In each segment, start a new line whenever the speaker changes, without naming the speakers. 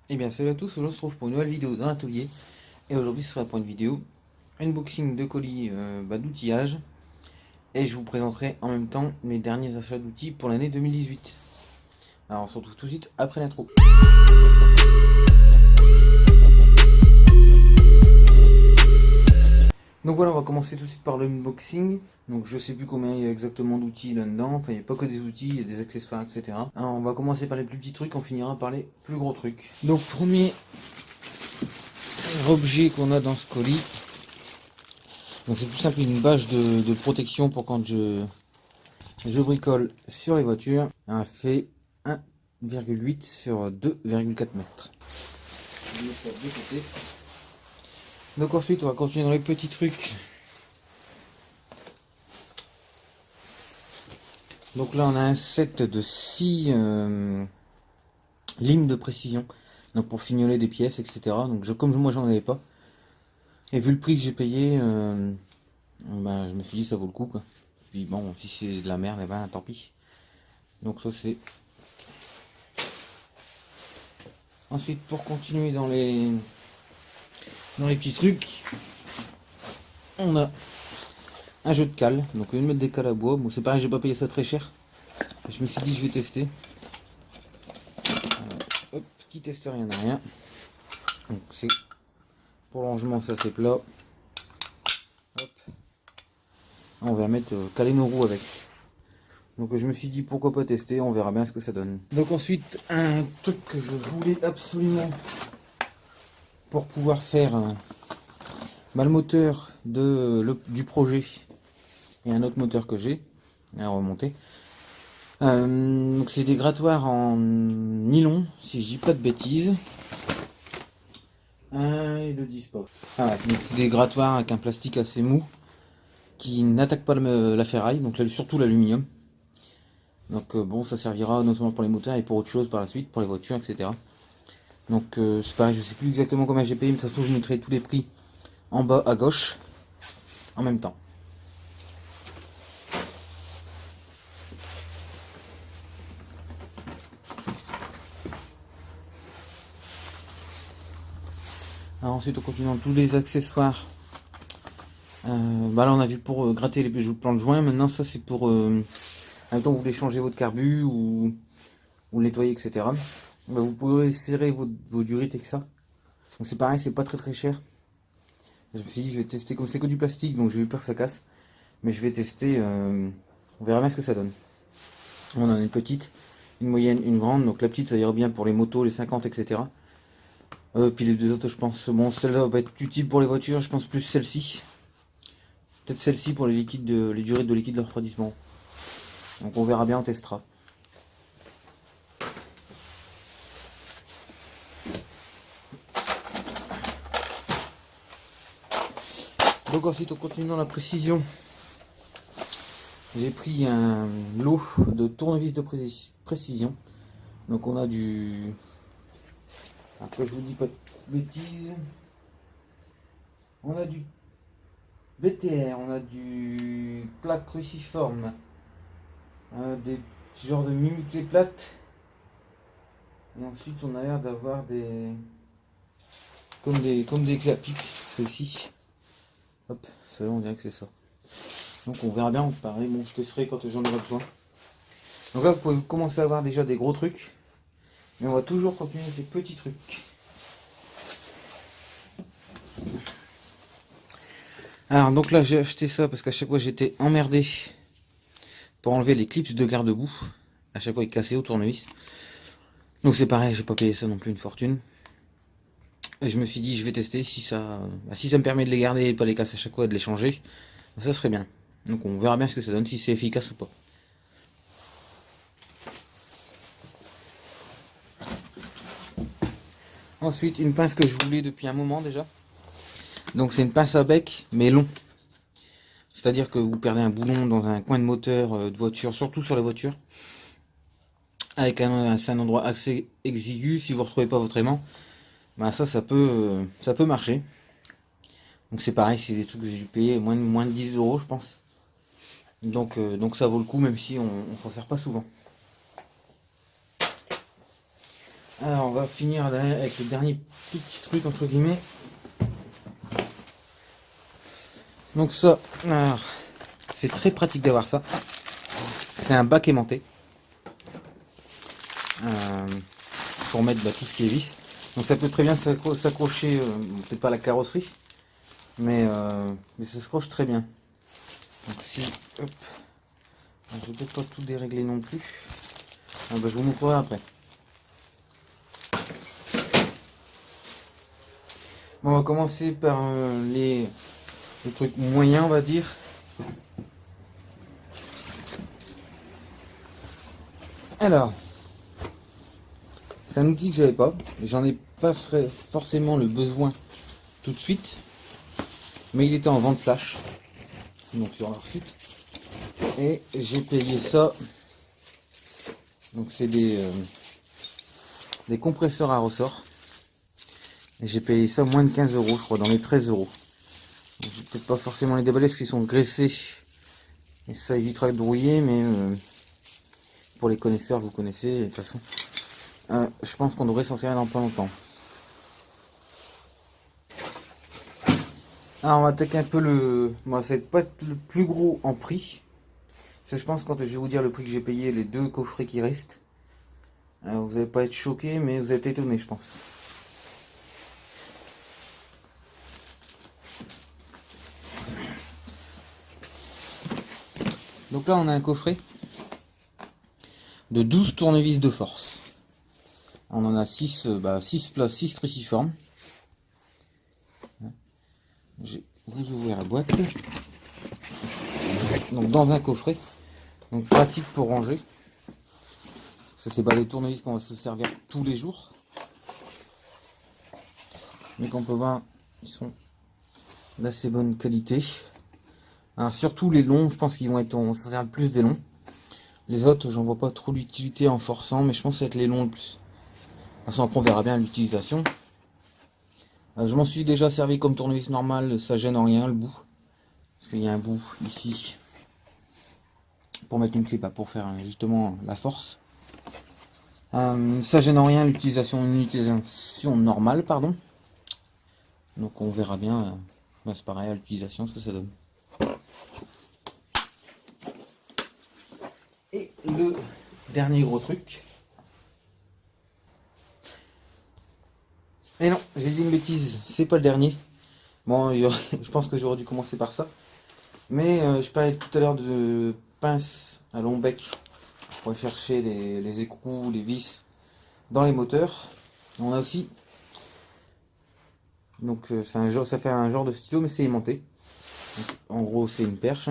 Eh bien salut à tous, aujourd'hui on se retrouve pour une nouvelle vidéo dans l'atelier. Et aujourd'hui ce sera pour une vidéo unboxing de colis d'outillage. Et je vous présenterai en même temps mes derniers achats d'outils pour l'année 2018. Alors on se retrouve tout de suite après l'intro. Donc voilà, on va commencer tout de suite par l'unboxing. Donc je sais plus combien il y a exactement d'outils là-dedans. Enfin il n'y a pas que des outils, il y a des accessoires, etc. Alors, on va commencer par les plus petits trucs, on finira par les plus gros trucs. Donc premier objet qu'on a dans ce colis. Donc c'est tout simple une bâche de protection pour quand je bricole sur les voitures. Un fait 1,8 sur 2,4 mètres. Je mets ça de côté. Donc ensuite on va continuer dans les petits trucs. Donc là on a un set de 6 limes de précision. Donc pour signaler des pièces, etc. Donc comme moi j'en avais pas. Et vu le prix que j'ai payé, ben, je me suis dit ça vaut le coup quoi. Puis bon, si c'est de la merde, eh ben tant pis. Donc ça c'est. Ensuite pour continuer dans les petits trucs, on a un jeu de cale. Donc on va mettre des cales à bois. Bon c'est pareil, j'ai pas payé ça très cher. Je me suis dit je vais tester. Hop, qui teste rien n'a rien. Donc c'est pour le rangement, ça c'est plat. Hop. On va mettre caler nos roues avec. Donc je me suis dit pourquoi pas tester, on verra bien ce que ça donne. Donc ensuite un truc que je voulais absolument pour pouvoir faire le moteur du projet et un autre moteur que j'ai à remonter. Donc c'est des grattoirs en nylon, si je dis pas de bêtises. Ils le disent pas. Ah, donc c'est des grattoirs avec un plastique assez mou qui n'attaque pas la ferraille, donc là, surtout l'aluminium. Donc bon, ça servira notamment pour les moteurs et pour autre chose par la suite, pour les voitures, etc. Donc c'est pareil, je sais plus exactement combien j'ai payé, mais de toute façon je mettrai tous les prix en bas à gauche en même temps. Alors ensuite on continue dans tous les accessoires. Bah là on a vu pour gratter les plans de joint. Maintenant ça c'est pour temps vous voulez changer votre carbu ou nettoyer, etc. Bah, vous pouvez serrer vos durites avec ça. Donc c'est pareil, c'est pas très cher. Je me suis dit je vais tester, comme c'est que du plastique donc j'ai eu peur que ça casse. Mais je vais tester, on verra bien ce que ça donne. On en a une petite, une moyenne, une grande. Donc la petite ça ira bien pour les motos, les 50, etc. Puis les deux autres je pense, bon celle-là va être utile pour les voitures, je pense plus celle-ci. Peut-être celle-ci pour les liquides les durites de liquide de refroidissement. Donc on verra bien, on testera. Donc ensuite on continue dans la précision. J'ai pris un lot de tournevis de précision. Donc on a du... Après je vous dis pas de bêtises. On a du BTR, on a du plaque cruciforme. Des genres de mini clés plates. Et ensuite on a l'air d'avoir des... Comme des clés à pic, celle-ci. Hop, celle-là on dirait que c'est ça. Donc on verra bien, pareil, bon je testerai quand j'en aurai besoin. Donc là vous pouvez commencer à avoir déjà des gros trucs. Mais on va toujours continuer avec les petits trucs. Alors donc là j'ai acheté ça parce qu'à chaque fois j'étais emmerdé pour enlever les clips de garde-boue. À chaque fois ils cassaient au tournevis. Donc c'est pareil, j'ai pas payé ça non plus une fortune. Et je me suis dit je vais tester si ça me permet de les garder et pas les casser à chaque fois et de les changer. Ça serait bien. Donc on verra bien ce que ça donne, si c'est efficace ou pas. Ensuite une pince que je voulais depuis un moment déjà. Donc c'est une pince à bec mais long. C'est-à-dire que vous perdez un boulon dans un coin de moteur de voiture, surtout sur les voitures. Avec un endroit assez exigu, si vous ne retrouvez pas votre aimant, bah ça peut marcher. Donc c'est pareil, c'est des trucs que j'ai dû payer moins de 10 € je pense. Donc ça vaut le coup même si on ne s'en sert pas souvent. Alors on va finir là avec le dernier petit truc entre guillemets. Donc ça, c'est très pratique d'avoir ça. C'est un bac aimanté. Pour mettre tout ce qui est vis. Donc ça peut très bien s'accrocher, peut-être pas à la carrosserie, mais ça s'accroche très bien. Donc si, hop, je vais peut-être pas tout dérégler non plus. Je vous montrerai après. Bon, on va commencer par les trucs moyens, on va dire. Alors, c'est un outil que j'avais pas. J'en ai pas forcément le besoin tout de suite. Mais il était en vente flash. Donc sur leur site. Et j'ai payé ça. Donc c'est des compresseurs à ressort. Et j'ai payé ça moins de 15 €, je crois, dans les 13 €. Je vais peut-être pas forcément les déballer parce qu'ils sont graissés. Et ça évitera de brouiller, mais pour les connaisseurs, vous connaissez, de toute façon. Je pense qu'on devrait s'en servir dans pas longtemps. Alors on va attaquer un peu le... Bon, ça va pas être le plus gros en prix. Ça, je pense, quand je vais vous dire le prix que j'ai payé, les 2 coffrets qui restent. Vous n'allez pas être choqué, mais vous êtes étonné, je pense. Donc là, on a un coffret de 12 tournevis de force. On en a 6 places, 6 cruciformes. Je vais vous ouvrir la boîte. Donc dans un coffret. Donc pratique pour ranger. Ça, c'est pas des tournevis qu'on va se servir tous les jours. Mais qu'on peut voir, ils sont d'assez bonne qualité. Alors, surtout les longs, je pense qu'ils vont être, on s'en sert plus des longs. Les autres, j'en vois pas trop l'utilité en forçant, mais je pense que ça va être les longs le plus. De toute façon, après on verra bien l'utilisation. Je m'en suis déjà servi comme tournevis normal, ça gêne en rien le bout. Parce qu'il y a un bout ici pour mettre une clé, pour faire justement la force. Ça gêne en rien l'utilisation, une utilisation normale, pardon. Donc on verra bien, c'est pareil à l'utilisation ce que ça donne. Et le dernier gros truc. Et non, j'ai dit une bêtise, c'est pas le dernier. Bon, je pense que j'aurais dû commencer par ça. Mais je parlais tout à l'heure de pince à long bec pour chercher les écrous, les vis dans les moteurs. On a aussi, donc ça fait un genre de stylo, mais c'est aimanté. Donc, en gros, c'est une perche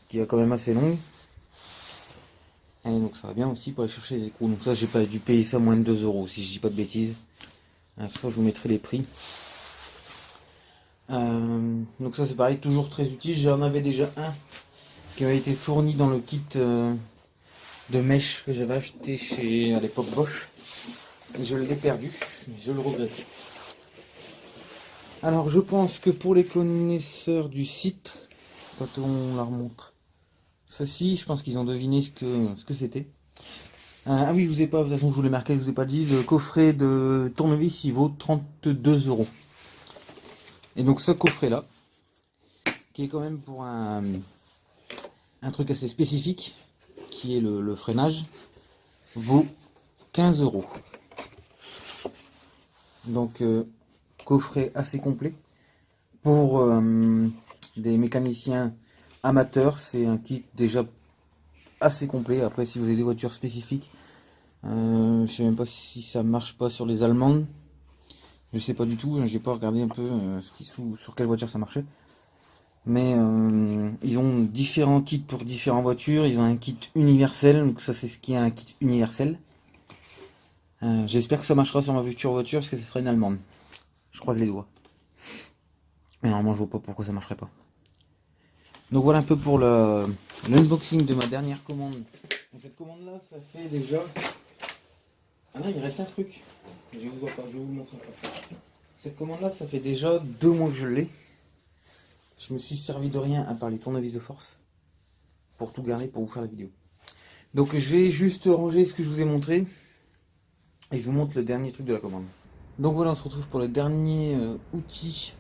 qui est quand même assez longue. Et donc ça va bien aussi pour aller chercher les écrous. Donc ça, j'ai pas dû payer ça moins de 2 € si je dis pas de bêtises. Ça, je vous mettrai les prix. Donc ça, c'est pareil, toujours très utile. J'en avais déjà un qui avait été fourni dans le kit de mèche que j'avais acheté chez à l'époque Bosch. Et je l'ai perdu, je le regrette. Alors je pense que pour les connaisseurs du site, quand on leur montre ceci, je pense qu'ils ont deviné ce que c'était. Ah oui, je vous ai pas, de toute façon je vous l'ai marqué, je vous ai pas dit, le coffret de tournevis il vaut 32 €. Et donc ce coffret là, qui est quand même pour un truc assez spécifique, qui est le freinage, vaut 15 €. Donc coffret assez complet. Pour des mécaniciens amateurs, c'est un kit déjà assez complet. Après, si vous avez des voitures spécifiques, je sais même pas si ça marche pas sur les allemandes. Je sais pas du tout, j'ai pas regardé un peu sur quelle voiture ça marchait. Mais ils ont différents kits pour différentes voitures. Ils ont un kit universel, donc ça c'est ce qui est un kit universel. J'espère que ça marchera sur ma future voiture parce que ce sera une allemande. Je croise les doigts. Mais normalement je vois pas pourquoi ça marcherait pas. Donc voilà un peu pour l'unboxing de ma dernière commande. Donc cette commande là, ça fait déjà... Ah non, il reste un truc. Je vous vois pas, je vais vous le montrer. Cette commande là, ça fait déjà 2 mois que je l'ai. Je me suis servi de rien à part les tournevis de force pour tout garder pour vous faire la vidéo. Donc je vais juste ranger ce que je vous ai montré. et je vous montre le dernier truc de la commande. Donc voilà, on se retrouve pour le dernier outil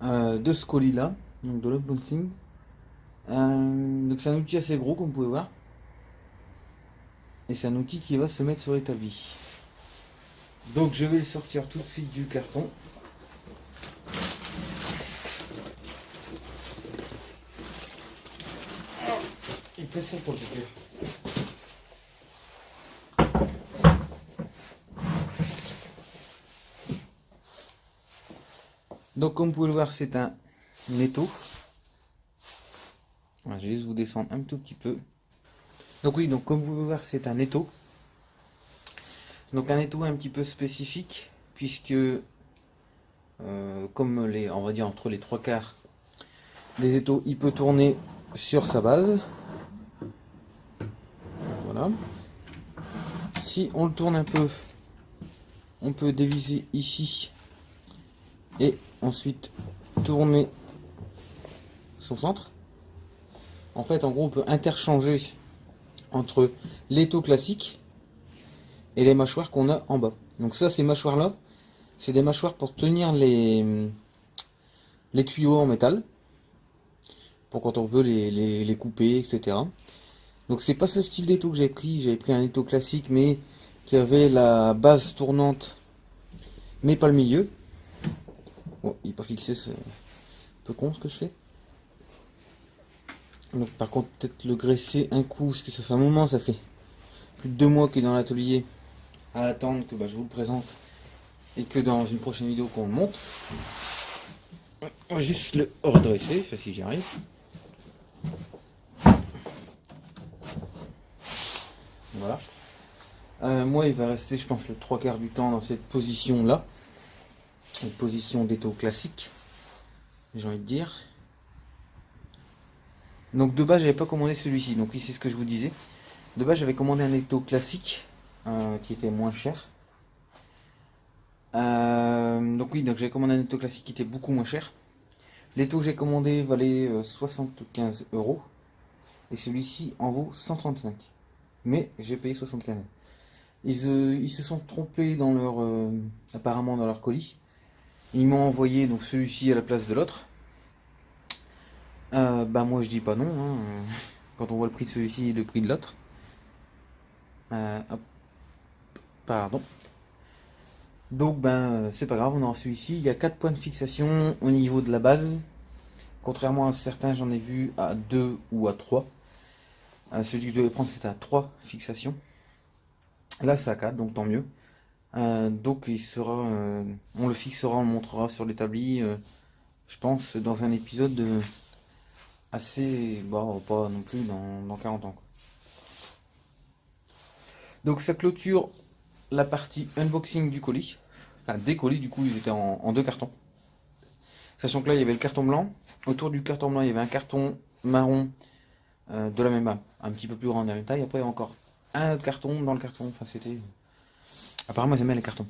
de ce colis là, donc de l'unboxing. Donc c'est un outil assez gros comme vous pouvez voir. Et c'est un outil qui va se mettre sur l'établi. Donc je vais le sortir tout de suite du carton. Il fait ça pour le faire. Donc comme vous pouvez le voir, c'est un étau. Je vais juste vous descendre un tout petit peu. Donc oui, donc comme vous pouvez voir, c'est un étau. Donc un étau un petit peu spécifique, puisque comme on va dire entre les trois quarts des étaux, il peut tourner sur sa base. Voilà. Si on le tourne un peu, on peut déviser ici et ensuite tourner son centre. En fait, en gros, on peut interchanger entre l'étau classique et les mâchoires qu'on a en bas. Donc ça, ces mâchoires là, c'est des mâchoires pour tenir les tuyaux en métal, pour quand on veut les couper, etc. Donc c'est pas ce style d'étau que j'ai pris. J'avais pris un étau classique mais qui avait la base tournante mais pas le milieu. Bon, il n'est pas fixé, c'est un peu con ce que je fais. Donc par contre peut-être le graisser un coup, parce que ça fait un moment, ça fait plus de 2 mois qu'il est dans l'atelier à attendre que je vous le présente et que dans une prochaine vidéo qu'on le monte. On va juste le redresser, ça si j'y arrive. Voilà. Moi il va rester je pense le 3/4 du temps dans cette position là. Une position d'étau classique, j'ai envie de dire. Donc de base j'avais pas commandé celui-ci, donc oui c'est ce que je vous disais. De base j'avais commandé un étau classique qui était moins cher. Donc oui, donc j'ai commandé un étau classique qui était beaucoup moins cher. L'étau que j'ai commandé valait 75 € et celui-ci en vaut 135. Mais j'ai payé 75. Ils se sont trompés dans apparemment dans leur colis. Ils m'ont envoyé donc celui-ci à la place de l'autre. Moi je dis pas non, hein. Quand on voit le prix de celui-ci et le prix de l'autre. Pardon. Donc c'est pas grave, on aura celui-ci. Il y a 4 points de fixation au niveau de la base. Contrairement à certains, j'en ai vu à 2 ou à 3. Celui que je devais prendre c'était à 3 fixations. Là c'est à 4, donc tant mieux. Donc il sera, on le fixera, on le montrera sur l'établi, je pense, dans un épisode assez, pas non plus dans 40 ans. Donc ça clôture la partie unboxing du colis, enfin des colis, du coup ils étaient en 2 cartons. Sachant que là il y avait le carton blanc, autour du carton blanc il y avait un carton marron de la même, un petit peu plus grand de la même taille, après il y a encore un autre carton dans le carton, enfin c'était... Apparemment j'aime bien les cartons.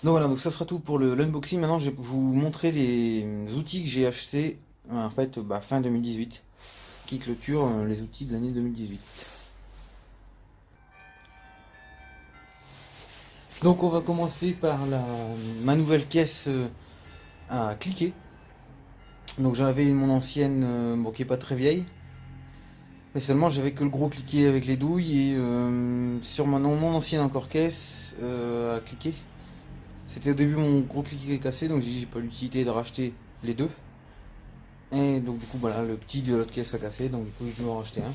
Donc voilà, donc ça sera tout pour l'unboxing. Maintenant je vais vous montrer les outils que j'ai achetés en fait fin 2018, qui clôture les outils de l'année 2018. Donc on va commencer par ma nouvelle caisse à cliquer. Donc j'avais mon ancienne qui est pas très vieille, mais seulement j'avais que le gros cliquet avec les douilles et sur mon ancienne encore caisse à cliquer. C'était au début mon gros cliquet cassé, donc j'ai pas l'utilité de racheter les deux. Et donc du coup voilà, le petit de l'autre caisse a cassé, donc du coup je dois en racheter un.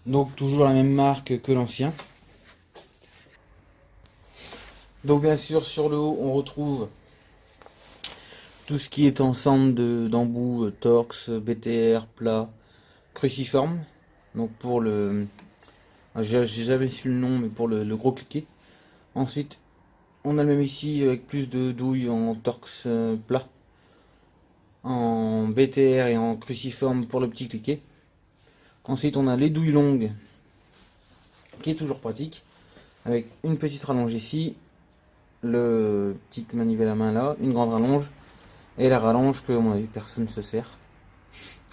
Donc toujours la même marque que l'ancien. Donc bien sûr sur le haut on retrouve tout ce qui est ensemble d'embouts Torx, BTR, plat, cruciforme. Donc pour j'ai jamais su le nom, mais pour le gros cliquet. Ensuite on a le même ici avec plus de douilles en Torx plat, en BTR et en cruciforme pour le petit cliquet. Ensuite on a les douilles longues qui est toujours pratique, avec une petite rallonge ici, le petite manivelle à main là, une grande rallonge et la rallonge que à mon avis personne ne se sert.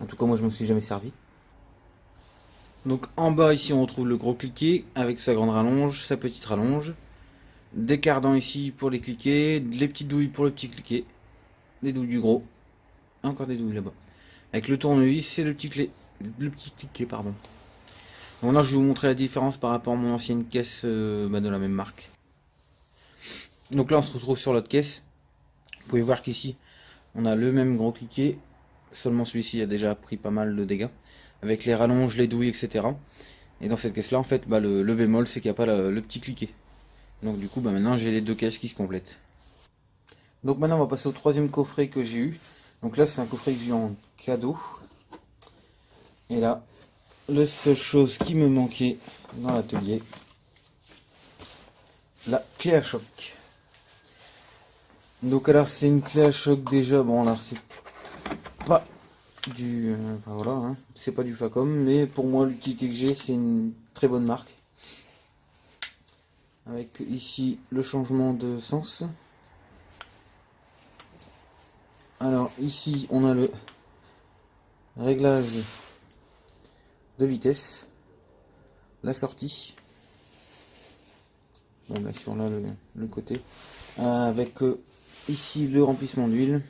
En tout cas moi je me suis jamais servi. Donc en bas ici on retrouve le gros cliquet avec sa grande rallonge, sa petite rallonge. Des cardans ici pour les cliquets, les petites douilles pour le petit cliquet. Les douilles du gros. Encore des douilles là-bas. Avec le tournevis et le petit cliquet, pardon. Donc là je vais vous montrer la différence par rapport à mon ancienne caisse de la même marque. Donc là on se retrouve sur l'autre caisse. Vous pouvez voir qu'ici on a le même gros cliquet, seulement celui-ci a déjà pris pas mal de dégâts, avec les rallonges, les douilles, etc. Et dans cette caisse là en fait le bémol c'est qu'il n'y a pas le petit cliquet. Donc du coup maintenant j'ai les deux caisses qui se complètent. Donc maintenant on va passer au troisième coffret que j'ai eu. Donc là c'est un coffret que j'ai eu en cadeau. Et là, la seule chose qui me manquait dans l'atelier, la clé à choc. Donc alors c'est une clé à choc déjà, bon alors c'est pas du... enfin, voilà, hein, c'est pas du Facom, mais pour moi l'utilité que j'ai c'est une très bonne marque. Avec ici le changement de sens. Alors ici on a le réglage de vitesse, la sortie, bon bien sûr là le côté, avec ici le remplissement d'huile.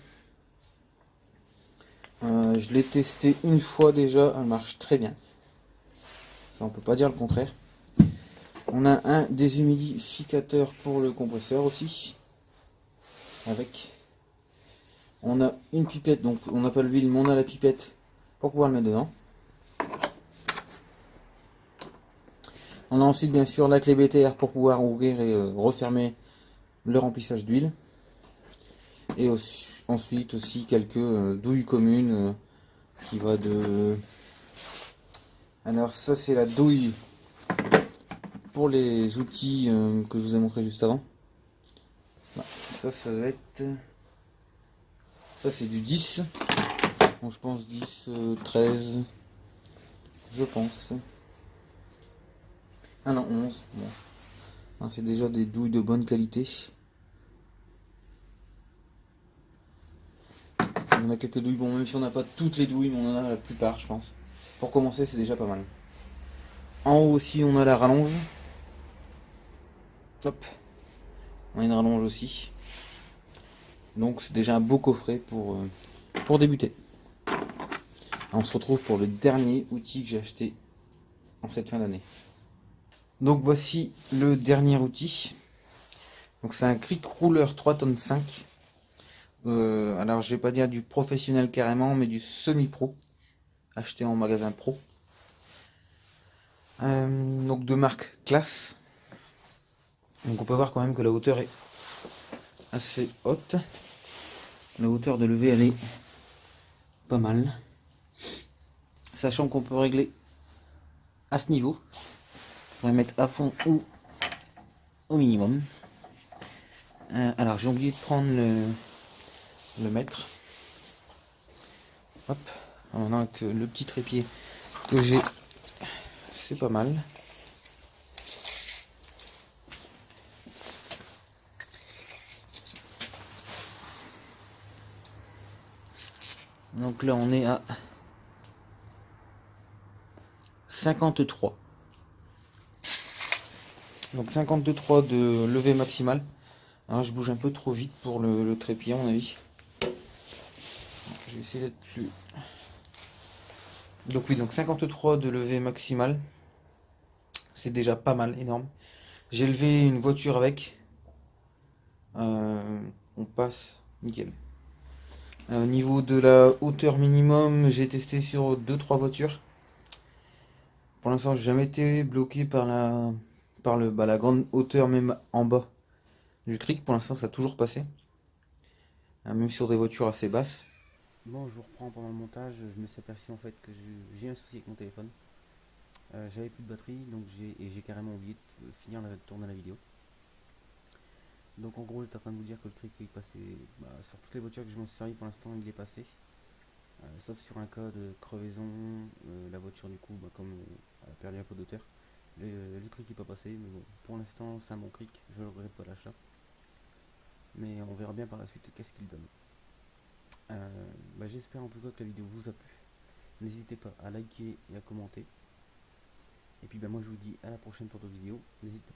Je l'ai testé une fois déjà, elle marche très bien. Ça on peut pas dire le contraire. On a un déshumidificateur pour le compresseur aussi. Avec. On a une pipette, donc on n'a pas l'huile mais on a la pipette pour pouvoir le mettre dedans. On a ensuite bien sûr la clé BTR pour pouvoir ouvrir et refermer le remplissage d'huile. Et ensuite aussi quelques douilles communes qui va de... Alors ça c'est la douille pour les outils que je vous ai montré juste avant. Ça va être... Ça c'est du 10. Bon, je pense 10, 13. Je pense. Ah non, 11. Bon. C'est déjà des douilles de bonne qualité. On a quelques douilles, bon même si on n'a pas toutes les douilles, mais on en a la plupart je pense. Pour commencer c'est déjà pas mal. En haut aussi on a la rallonge. Hop. On a une rallonge aussi. Donc c'est déjà un beau coffret pour débuter. On se retrouve pour le dernier outil que j'ai acheté en cette fin d'année. Donc voici le dernier outil. Donc c'est un Cric Roller 3 tonnes 5. Alors je vais pas dire du professionnel carrément, mais du semi-pro. Acheté en magasin pro. Donc de marque Classe. Donc on peut voir quand même que la hauteur est assez haute. La hauteur de levée elle est pas mal. Sachant qu'on peut régler à ce niveau. On va mettre à fond ou au minimum. Alors j'ai oublié de prendre le mètre. Hop. Alors, maintenant avec le petit trépied que j'ai, c'est pas mal. Donc là on est à 53. Donc 53 de levée maximale. Alors je bouge un peu trop vite pour le trépied à mon avis. Je vais essayer d'être plus... Donc oui, donc 53 de levée maximale. C'est déjà pas mal, énorme. J'ai levé une voiture avec. On passe, nickel. Au niveau de la hauteur minimum, j'ai testé sur 2-3 voitures. Pour l'instant, j'ai jamais été bloqué par la grande hauteur, même en bas du cric. Pour l'instant, ça a toujours passé. Même sur des voitures assez basses. Bon, je vous reprends pendant le montage. Je me suis aperçu en fait que j'ai un souci avec mon téléphone. J'avais plus de batterie, donc j'ai carrément oublié de finir de tourner la vidéo. Donc en gros, j'étais en train de vous dire que le cric est passé sur toutes les voitures que je m'en suis servi pour l'instant, il est passé. Sauf sur un cas de crevaison, la voiture du coup, comme elle a perdu un peu d'auteur, le cric n'est pas passé, mais bon, pour l'instant c'est un bon cric, je ne regrette pas l'achat. Mais on verra bien par la suite qu'est-ce qu'il donne. J'espère en tout cas que la vidéo vous a plu. N'hésitez pas à liker et à commenter.
Et puis ben, moi je vous dis à la prochaine pour d'autres vidéos. N'hésitez pas.